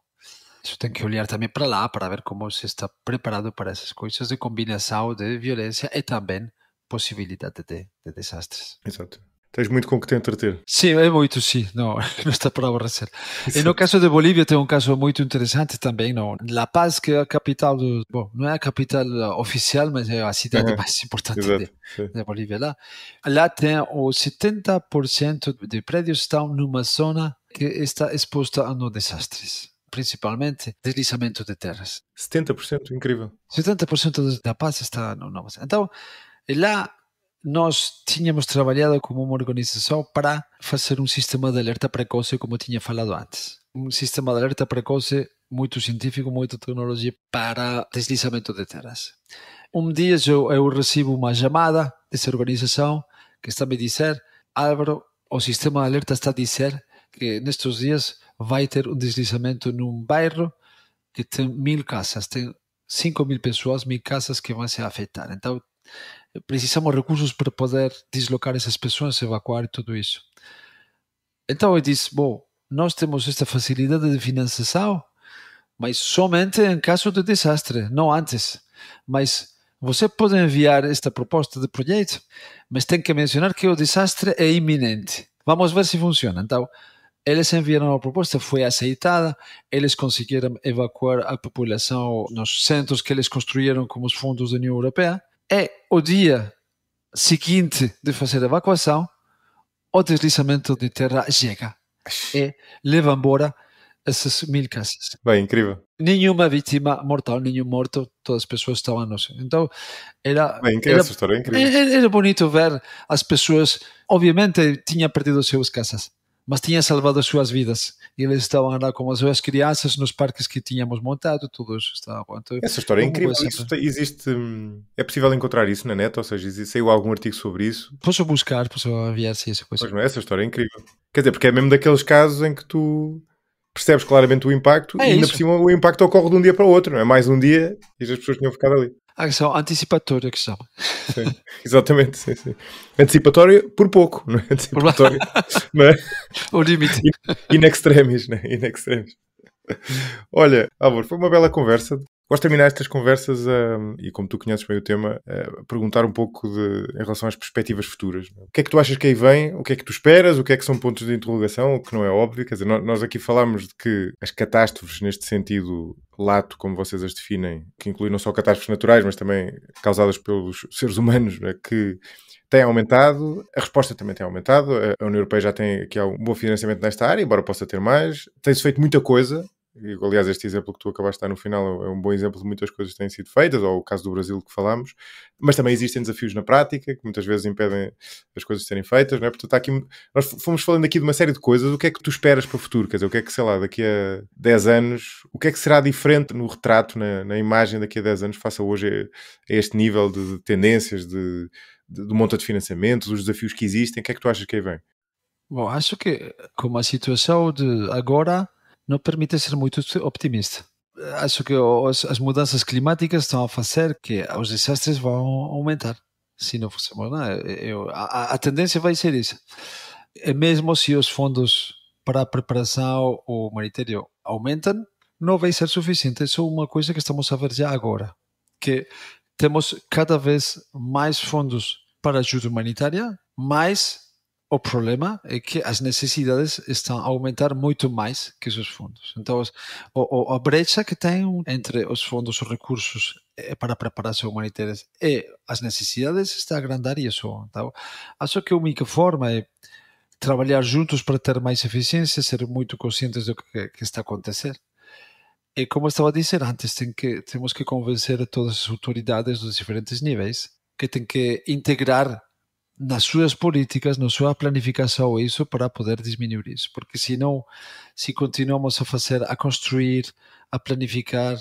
Você tem que olhar também para lá para ver como se está preparado para essas coisas de combinação de violência e também possibilidade de desastres. Exato. Tens muito com que te entreter. Sim, é muito, sim. Não, não está para aborrecer. E no caso de Bolívia tem um caso muito interessante também. Não? La Paz, que é a capital, não é a capital oficial, mas é a cidade mais importante de Bolívia. Lá tem o 70% de prédios estão numa zona que está exposta a desastres. Principalmente deslizamento de terras. 70%, incrível. 70% da Paz está numa zona. Então, lá nós tínhamos trabalhado como uma organização para fazer um sistema de alerta precoce, como tinha falado antes. Um sistema de alerta precoce muito científico, muita tecnologia para deslizamento de terras. Um dia eu recebo uma chamada dessa organização que está a me dizer: Álvaro, o sistema de alerta está a dizer que nestes dias vai ter um deslizamento num bairro que tem 1000 casas, tem 5.000 pessoas, 1000 casas que vão se afetar. Então, precisamos de recursos para poder deslocar essas pessoas, evacuar e tudo isso. Então eu disse, nós temos esta facilidade de financiação, mas somente em caso de desastre, não antes. Mas você pode enviar esta proposta de projeto, mas tem que mencionar que o desastre é iminente. Vamos ver se funciona. Então, eles enviaram a proposta, foi aceitada, eles conseguiram evacuar a população nos centros que eles construíram com os fundos da União Europeia. É o dia seguinte de fazer a evacuação, o deslizamento de terra chega e leva embora essas 1000 casas. Bem, incrível. Nenhuma vítima mortal, nenhum morto, todas as pessoas estavam no céu. Então, essa história é incrível. Era bonito ver as pessoas, obviamente, tinham perdido as suas casas, mas tinha salvado as suas vidas. E eles estavam lá com as suas crianças nos parques que tínhamos montado, tudo isso estava bom. Então, essa história é incrível. Isso existe, é possível encontrar isso na net? Ou seja, saiu algum artigo sobre isso? Posso buscar, posso enviar se essa coisa. Pois não, essa história é incrível. Quer dizer, porque é mesmo daqueles casos em que tu percebes claramente o impacto e ainda por cima o impacto ocorre de um dia para o outro, não é? Mais um dia e as pessoas tinham ficado ali. A ação antecipatória que chama. Sim, exatamente, sim. Antecipatória por pouco, não é? Antecipatória, não é? O limite. In extremis, né? In extremis. Olha, Álvaro, foi uma bela conversa. Gosto de terminar estas conversas, e como tu conheces bem o tema, perguntar um pouco em relação às perspectivas futuras. O que é que tu achas que aí vem? O que é que tu esperas? O que é que são pontos de interrogação? O que não é óbvio? Quer dizer, nós aqui falámos de que as catástrofes, neste sentido lato, como vocês as definem, que incluem não só catástrofes naturais, mas também causadas pelos seres humanos, né, que tem aumentado, a resposta também tem aumentado, a União Europeia já tem aqui um bom financiamento nesta área, embora possa ter mais, tem-se feito muita coisa. E, aliás, este exemplo que tu acabaste de dar no final é um bom exemplo de muitas coisas que têm sido feitas, ou o caso do Brasil que falámos, mas também existem desafios na prática, que muitas vezes impedem as coisas de serem feitas, não é? Portanto, aqui, nós fomos falando aqui de uma série de coisas. O que é que tu esperas para o futuro? Quer dizer, o que é que, sei lá, daqui a 10 anos, o que é que será diferente no retrato, na imagem daqui a 10 anos, face a hoje a este nível de tendências, do monta de financiamento, dos desafios que existem? O que é que tu achas que aí vem? Bom, acho que como a situação de agora não permite ser muito optimista. Acho que as mudanças climáticas estão a fazer que os desastres vão aumentar. Se não fossemos, a tendência vai ser isso. E mesmo se os fundos para a preparação humanitária aumentam, não vai ser suficiente. Isso é uma coisa que estamos a ver já agora, que temos cada vez mais fundos para ajuda humanitária, mas o problema é que as necessidades estão a aumentar muito mais que os fundos. Então, a brecha que tem entre os fundos, os recursos para a preparação humanitária e as necessidades está a agrandar isso. Então, acho que a única forma é trabalhar juntos para ter mais eficiência, ser muito conscientes do que está a acontecer. E como eu estava a dizer antes, temos que convencer a todas as autoridades dos diferentes níveis que têm que integrar nas suas políticas, na sua planificação isso para poder diminuir isso. Porque senão, se continuamos a construir, a planificar,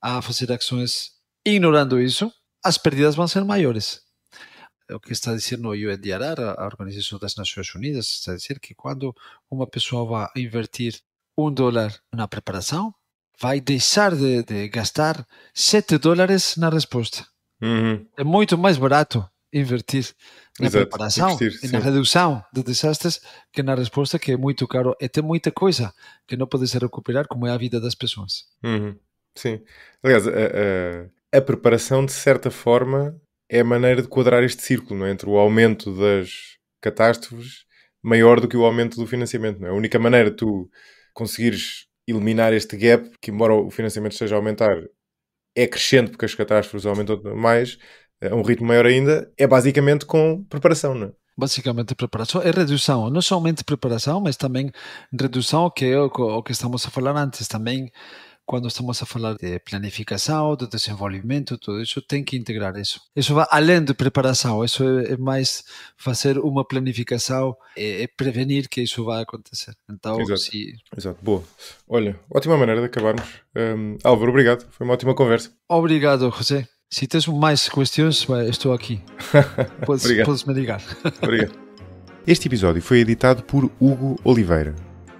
a fazer ações ignorando isso, as perdas vão ser maiores. O que está dizendo o UNDRR, a Organização das Nações Unidas, está a dizer que quando uma pessoa vai invertir $1 na preparação, vai deixar de gastar $7 na resposta. Uhum. É muito mais barato invertir na preparação e na redução de desastres que na resposta, que é muito caro e tem muita coisa que não pode se recuperar, como é a vida das pessoas. Sim. Aliás, a preparação, de certa forma, é a maneira de quadrar este círculo, não é? Entre o aumento das catástrofes maior do que o aumento do financiamento. Não é? A única maneira de tu conseguires eliminar este gap, que embora o financiamento esteja a aumentar, é crescente porque as catástrofes aumentam mais, a um ritmo maior ainda, é basicamente com preparação, não é? Basicamente preparação e redução, não somente preparação, mas também redução, que é o que estamos a falar antes, também quando estamos a falar de planificação, de desenvolvimento, tudo isso tem que integrar isso. Isso vai além de preparação, isso é mais fazer uma planificação e prevenir que isso vai acontecer. Então, Exato, boa. Olha, ótima maneira de acabarmos. Álvaro, obrigado, foi uma ótima conversa. Obrigado, José. Se tens mais questões, estou aqui. Podes me ligar. Obrigado. Este episódio foi editado por Hugo Oliveira.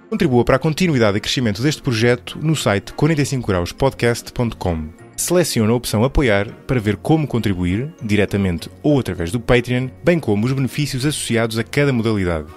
Contribua para a continuidade e crescimento deste projeto no site 45grauspodcast.com. Selecione a opção Apoiar para ver como contribuir, diretamente ou através do Patreon, bem como os benefícios associados a cada modalidade.